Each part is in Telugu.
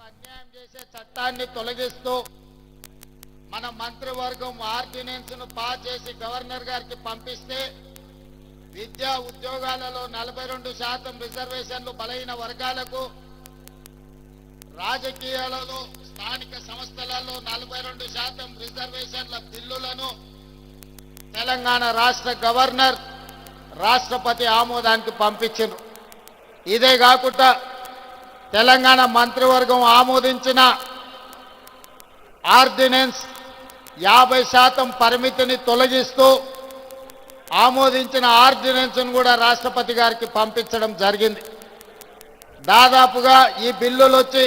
అన్యాయం చేసే చట్టాన్ని తొలగిస్తూ మన మంత్రివర్గం ఆర్డినెన్స్ ను పాస్ చేసి గవర్నర్ గారికి పంపిస్తే విద్యా ఉద్యోగాలలో 42% రిజర్వేషన్లు బలహీన వర్గాలకు, రాజకీయాలలో స్థానిక సంస్థలలో 42% రిజర్వేషన్ల బిల్లులను తెలంగాణ రాష్ట్ర గవర్నర్ రాష్ట్రపతి ఆమోదానికి పంపించారు. ఇదే కాకుండా తెలంగాణ మంత్రివర్గం ఆమోదించిన ఆర్డినెన్స్ 50% పరిమితిని తొలగిస్తూ ఆమోదించిన ఆర్డినెన్స్ ను కూడా రాష్ట్రపతి గారికి పంపించడం జరిగింది. దాదాపుగా ఈ బిల్లులు వచ్చి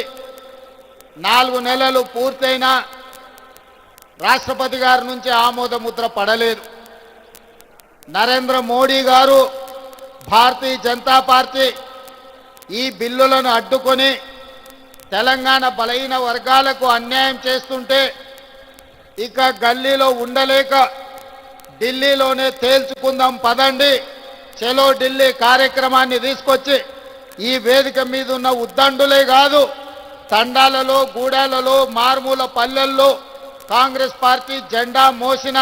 4 నెలలు పూర్తయినా రాష్ట్రపతి గారి నుంచి ఆమోద ముద్ర పడలేదు. నరేంద్ర మోడీ గారు, భారతీయ జనతా పార్టీ ఈ బిల్లులను అడ్డుకొని తెలంగాణ బలహీన వర్గాలకు అన్యాయం చేస్తుంటే ఇక గల్లీలో ఉండలేక ఢిల్లీలోనే తేల్చుకుందాం పదండి, చలో ఢిల్లీ కార్యక్రమాన్ని తీసుకొచ్చి ఈ వేదిక మీద ఉన్న ఉద్దండులే కాదు, తండాలలో, గూడాలలో, మారుమూల పల్లెల్లో కాంగ్రెస్ పార్టీ జెండా మోసిన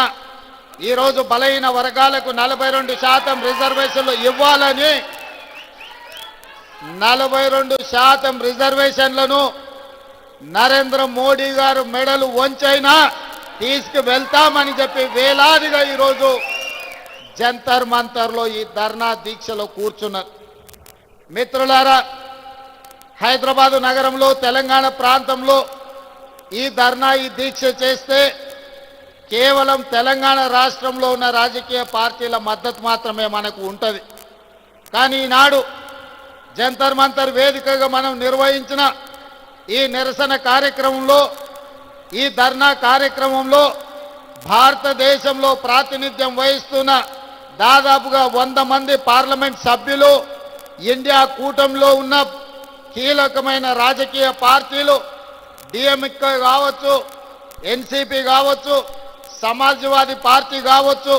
ఈరోజు బలహీన వర్గాలకు 42% రిజర్వేషన్లు ఇవ్వాలని 42% రిజర్వేషన్లను నరేంద్ర మోడీ గారు మెడలు వంచైనా తీసుకువెళ్తామని చెప్పి వేలాదిగా ఈరోజు జంతర్ మంతర్లో ఈ ధర్నా దీక్షలో కూర్చున్నారు. మిత్రులారా, హైదరాబాదు నగరంలో, తెలంగాణ ప్రాంతంలో ఈ ధర్నా, ఈ దీక్ష చేస్తే కేవలం తెలంగాణ రాష్ట్రంలో ఉన్న రాజకీయ పార్టీల మద్దతు మాత్రమే మనకు ఉంటుంది. కానీ ఈనాడు జంతర్ మంతర్ వేదికగా మనం నిర్వహించిన ఈ నిరసన కార్యక్రమంలో, ఈ ధర్నా కార్యక్రమంలో భారతదేశంలో ప్రాతినిధ్యం వహిస్తున్న దాదాపుగా 100 మంది పార్లమెంట్ సభ్యులు, ఇండియా కూటమిలో ఉన్న కీలకమైన రాజకీయ పార్టీలు, డిఎంకే కావచ్చు, ఎన్సీపీ కావచ్చు, సమాజ్వాదీ పార్టీ కావచ్చు,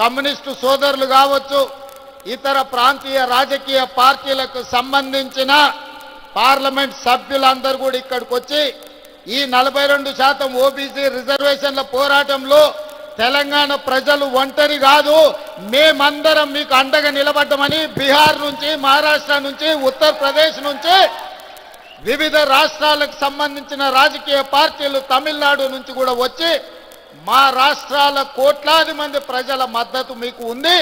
కమ్యూనిస్టు సోదరులు కావచ్చు, ఇతర ప్రాంతీయ రాజకీయ పార్టీలకు సంబంధించిన పార్లమెంట్ సభ్యులందరూ కూడా ఇక్కడికి వచ్చి ఈ 42% ఓబీసీ రిజర్వేషన్ల పోరాటంలో తెలంగాణ ప్రజలు ఒంటరి కాదు, మేమందరం మీకు అండగా నిలబడ్డామని బీహార్ నుంచి, మహారాష్ట్ర నుంచి, ఉత్తరప్రదేశ్ నుంచి, వివిధ రాష్ట్రాలకు సంబంధించిన రాజకీయ పార్టీలు తమిళనాడు నుంచి కూడా వచ్చి మా రాష్ట్రాల కోట్లాది మంది ప్రజల మద్దతు మీకు ఉంది,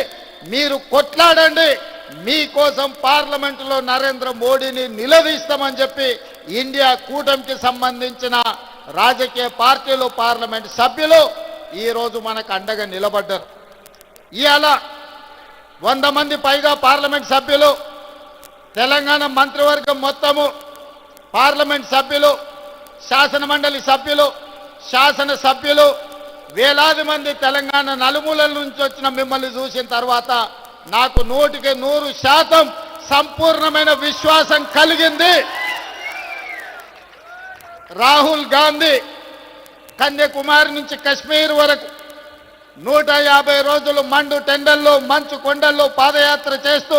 మీరు కొట్లాడండి, మీకోసం పార్లమెంటులో నరేంద్ర మోడీని నిలదీస్తామని చెప్పి ఇండియా కూటమికి సంబంధించిన రాజకీయ పార్టీలు, పార్లమెంట్ సభ్యులు ఈరోజు మనకు అండగా నిలబడ్డారు. ఇవాళ 100 మంది పైగా పార్లమెంట్ సభ్యులు, తెలంగాణ మంత్రివర్గం మొత్తము, పార్లమెంట్ సభ్యులు, శాసనమండలి సభ్యులు, శాసనసభ్యులు, వేలాది మంది తెలంగాణ నలుమూలల నుంచి వచ్చిన మిమ్మల్ని చూసిన తర్వాత నాకు 100% సంపూర్ణమైన విశ్వాసం కలిగింది. రాహుల్ గాంధీ కన్యాకుమారి నుంచి కశ్మీర్ వరకు 150 రోజులు మండు టెండల్లో, మంచు కొండల్లో పాదయాత్ర చేస్తూ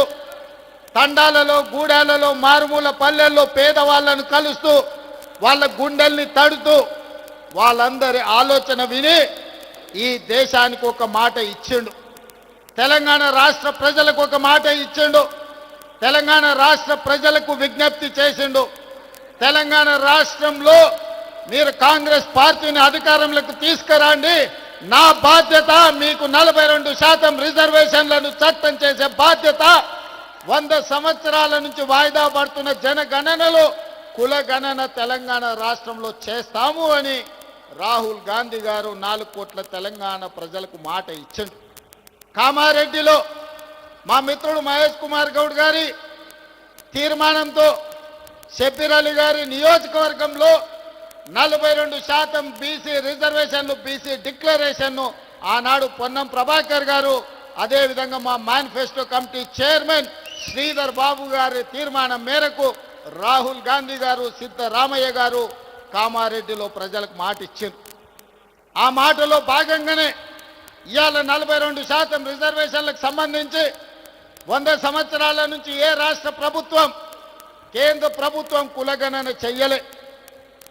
తండాలలో, గూడాలలో, మారుమూల పల్లెల్లో పేదవాళ్లను కలుస్తూ వాళ్ళ గుండెల్ని తడుతూ వాళ్ళందరి ఆలోచన విని ఈ దేశానికి ఒక మాట ఇచ్చిండు, తెలంగాణ రాష్ట్ర ప్రజలకు ఒక మాట ఇచ్చిండు, తెలంగాణ రాష్ట్ర ప్రజలకు విజ్ఞప్తి చేసిండు. తెలంగాణ రాష్ట్రంలో మీరు కాంగ్రెస్ పార్టీని అధికారంలోకి తీసుకురండి, నా బాధ్యత మీకు 42% రిజర్వేషన్లను చట్టం చేసే బాధ్యత, 100 సంవత్సరాల నుంచి వాయిదా పడుతున్న జనగణనలో కులగణన తెలంగాణ రాష్ట్రంలో చేస్తాము అని రాహుల్ గాంధీ గారు 4 కోట్ల తెలంగాణ ప్రజలకు మాట ఇచ్చిండు. కామారెడ్డిలో మా మిత్రుడు మహేష్ కుమార్ గౌడ్ గారి తీర్మానంతో షబ్బీర్ అలీ గారి నియోజకవర్గంలో 42% బీసీ రిజర్వేషన్లు, బీసీ డిక్లరేషన్ను ఆనాడు పొన్నం ప్రభాకర్ గారు, అదేవిధంగా మా manifesto committee chairman Sridhar Babu గారి తీర్మానం మేరకు రాహుల్ గాంధీ గారు, సిద్ధరామయ్య గారు కామారెడ్డిలో ప్రజలకు మాట ఇచ్చారు. ఆ మాటలో భాగంగానే ఇవాళ 42% రిజర్వేషన్లకు సంబంధించి 100 సంవత్సరాల నుంచి ఏ రాష్ట్ర ప్రభుత్వం, కేంద్ర ప్రభుత్వం కులగణన చెయ్యలే.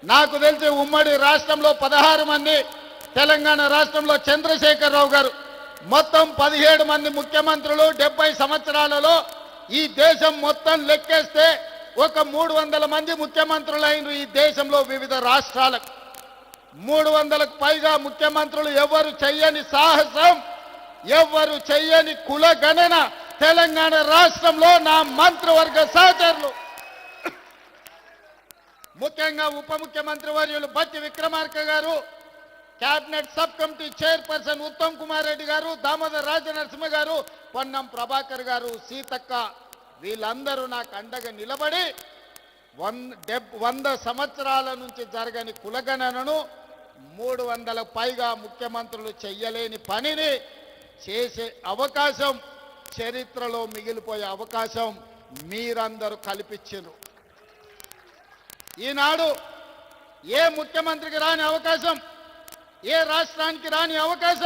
నాకు తెలిసి ఉమ్మడి రాష్ట్రంలో 16 మంది, తెలంగాణ రాష్ట్రంలో చంద్రశేఖరరావు గారు, మొత్తం 17 మంది ముఖ్యమంత్రులు 70 సంవత్సరాలలో ఈ దేశం మొత్తం లెక్కేస్తే ఒక 300 మంది ముఖ్యమంత్రులైన ఈ దేశంలో వివిధ రాష్ట్రాలకు 300కు పైగా ముఖ్యమంత్రులు ఎవరు చెయ్యని సాహసం, ఎవరు చెయ్యని కులగణన తెలంగాణ రాష్ట్రంలో నా మంత్రివర్గ సహచరులు, ముఖ్యంగా ఉప ముఖ్యమంత్రి వర్యులు బట్టి విక్రమార్క గారు, cabinet sub committee chairperson Uttam Kumar Reddy గారు, దామోదర్ రాజనరసింహ గారు, పొన్నం ప్రభాకర్ గారు, సీతక్క, వీళ్ళందరూ నాకు అండగా నిలబడి 100 సంవత్సరాల నుంచి జరగని కులగణనను 300 పైగా ముఖ్యమంత్రులు చెయ్యలేని పనిని చేసే అవకాశం, చరిత్రలో మిగిలిపోయే అవకాశం మీరందరూ కల్పించారు. ఈనాడు ఏ ముఖ్యమంత్రికి రాని అవకాశం, ఏ రాష్ట్రానికి రాని అవకాశం